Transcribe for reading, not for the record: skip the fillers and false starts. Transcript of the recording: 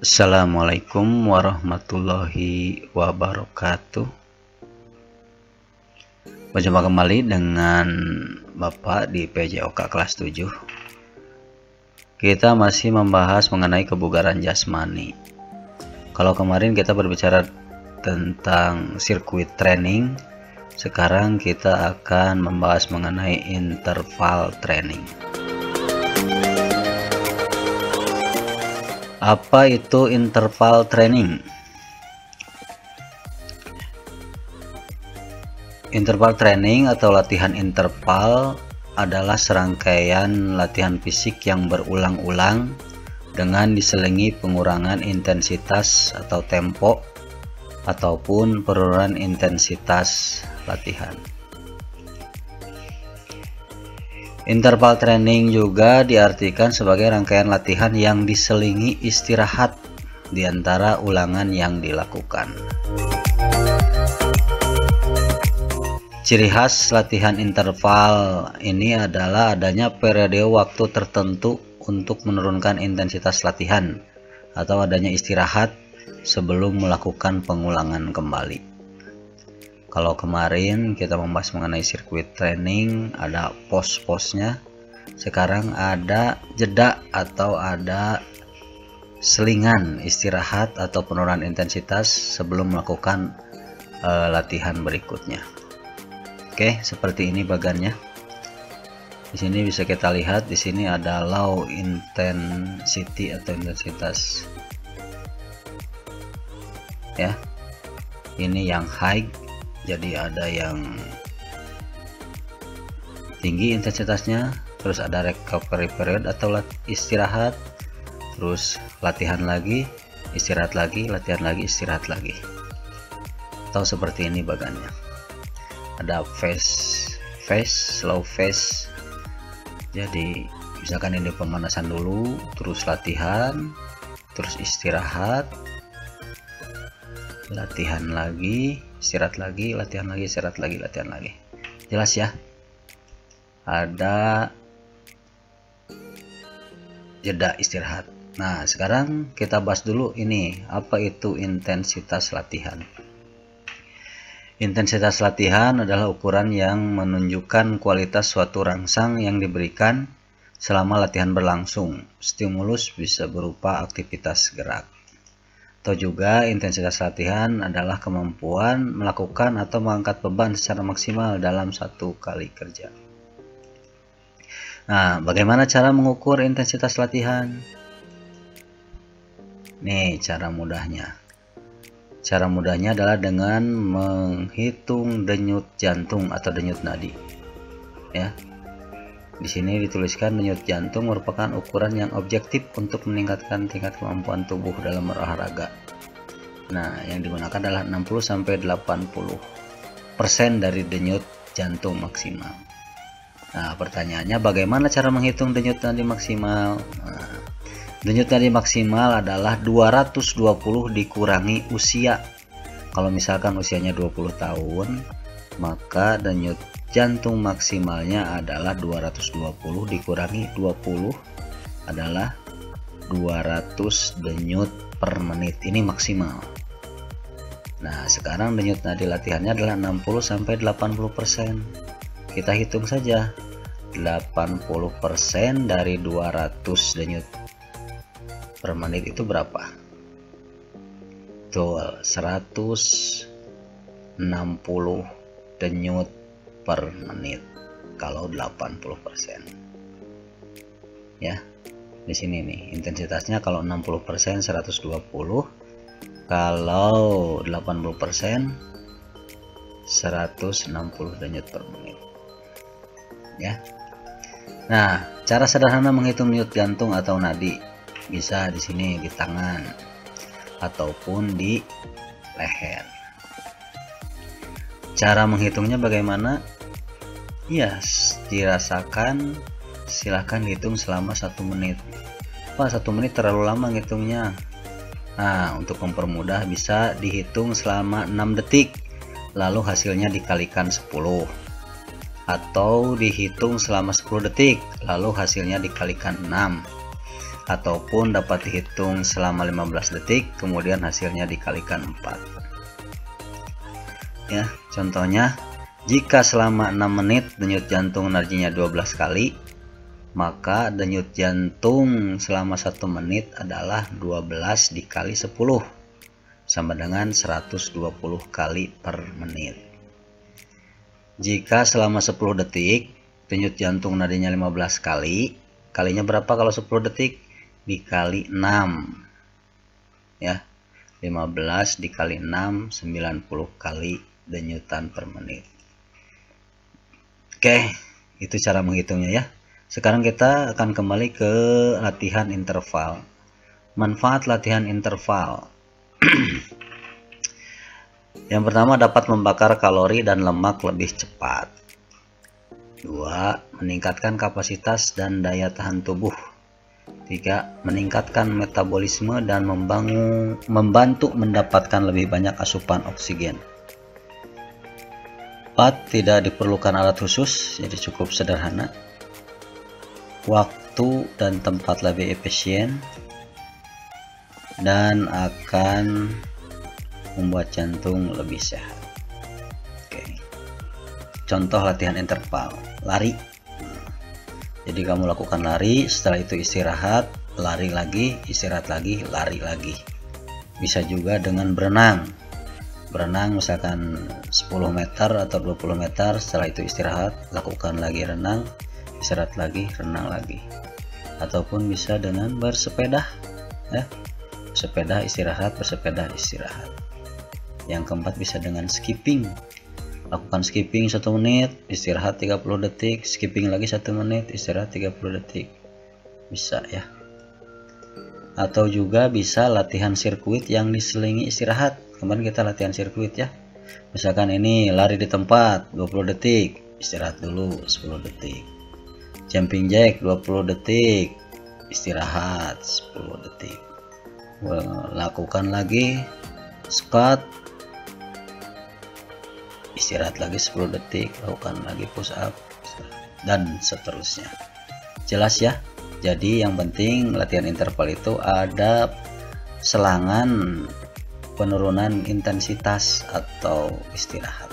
Assalamualaikum warahmatullahi wabarakatuh. Berjumpa kembali dengan Bapak di PJOK kelas 7. Kita masih membahas mengenai kebugaran jasmani. Kalau kemarin kita berbicara tentang sirkuit training, sekarang kita akan membahas mengenai interval training. Apa itu interval training? Interval training atau latihan interval adalah serangkaian latihan fisik yang berulang-ulang dengan diselingi pengurangan intensitas atau tempo ataupun penurunan intensitas latihan. Interval training juga diartikan sebagai rangkaian latihan yang diselingi istirahat di antara ulangan yang dilakukan. Ciri khas latihan interval ini adalah adanya periode waktu tertentu untuk menurunkan intensitas latihan atau adanya istirahat sebelum melakukan pengulangan kembali. Kalau kemarin kita membahas mengenai sirkuit training, ada pos-posnya. Sekarang ada jeda atau ada selingan istirahat atau penurunan intensitas sebelum melakukan latihan berikutnya. Oke, seperti ini bagannya. Di sini bisa kita lihat, di sini ada low intensity atau intensitas. Ya. Ini yang high. Jadi ada yang tinggi intensitasnya, terus ada recovery period atau istirahat, terus latihan lagi, istirahat lagi, latihan lagi, istirahat lagi. Atau seperti ini bagannya. Ada phase, slow phase. Jadi misalkan ini pemanasan dulu, terus latihan, terus istirahat, latihan lagi, istirahat lagi, latihan lagi, istirahat lagi, latihan lagi. Jelas ya? Ada jeda istirahat. Nah, sekarang kita bahas dulu ini, apa itu intensitas latihan. Intensitas latihan adalah ukuran yang menunjukkan kualitas suatu rangsang yang diberikan selama latihan berlangsung. Stimulus bisa berupa aktivitas gerak. Atau juga intensitas latihan adalah kemampuan melakukan atau mengangkat beban secara maksimal dalam satu kali kerja. Nah, bagaimana cara mengukur intensitas latihan? Nih cara mudahnya. Cara mudahnya adalah dengan menghitung denyut jantung atau denyut nadi. Ya. Di sini dituliskan denyut jantung merupakan ukuran yang objektif untuk meningkatkan tingkat kemampuan tubuh dalam berolahraga. Nah, yang digunakan adalah 60-80% dari denyut jantung maksimal. Nah, pertanyaannya bagaimana cara menghitung denyut nadi maksimal? Nah, denyut nadi maksimal adalah 220 dikurangi usia. Kalau misalkan usianya 20 tahun, maka denyut jantung maksimalnya adalah 220 dikurangi 20 adalah 200 denyut per menit. Ini maksimal. Nah, sekarang denyut nadi latihannya adalah 60-80%. Kita hitung saja. 80% dari 200 denyut per menit itu berapa? Tuh, 160 denyut per menit kalau 80%. Ya. Di sini nih, intensitasnya kalau 60% 120, kalau 80% 160 denyut per menit. Ya. Nah, cara sederhana menghitung denyut jantung atau nadi bisa di sini di tangan ataupun di leher. Cara menghitungnya bagaimana? Ya, dirasakan, silahkan hitung selama 1 menit. Wah, 1 menit terlalu lama ngitungnya. Nah, untuk mempermudah bisa dihitung selama 6 detik, lalu hasilnya dikalikan 10. Atau dihitung selama 10 detik, lalu hasilnya dikalikan 6. ataupun dapat dihitung selama 15 detik kemudian hasilnya dikalikan 4. Ya, contohnya jika selama 6 menit denyut jantung energinya 12 kali, maka denyut jantung selama 1 menit adalah 12 dikali 10 sama dengan 120 kali per menit. Jika selama 10 detik denyut jantung nadinya 15 kali, kalinya berapa kalau 10 detik? Dikali 6 ya, 15 dikali 6 90 kali denyutan per menit. Oke, itu cara menghitungnya ya. Sekarang kita akan kembali ke latihan interval. Manfaat latihan interval. Yang pertama, dapat membakar kalori dan lemak lebih cepat. 2. Meningkatkan kapasitas dan daya tahan tubuh. 3. Meningkatkan metabolisme dan membantu mendapatkan lebih banyak asupan oksigen. 4. Tidak diperlukan alat khusus, jadi cukup sederhana. Waktu dan tempat lebih efisien dan akan membuat jantung lebih sehat. Oke. Contoh latihan interval, lari. Jadi kamu lakukan lari, setelah itu istirahat, lari lagi, istirahat lagi, lari lagi. Bisa juga dengan berenang. Berenang misalkan 10 meter atau 20 meter, setelah itu istirahat, lakukan lagi renang, istirahat lagi, renang lagi. Ataupun bisa dengan bersepeda ya. Bersepeda istirahat, bersepeda istirahat. Yang keempat bisa dengan skipping. Lakukan skipping 1 menit, istirahat 30 detik, skipping lagi 1 menit, istirahat 30 detik. Bisa ya. Atau juga bisa latihan sirkuit yang diselingi istirahat. Kemarin kita latihan sirkuit ya. Misalkan ini lari di tempat 20 detik, istirahat dulu 10 detik. Jumping jack 20 detik, istirahat 10 detik. Lakukan lagi squat, istirahat lagi 10 detik, lakukan lagi push up dan seterusnya. Jelas ya? Jadi yang penting latihan interval itu ada selangan penurunan intensitas atau istirahat.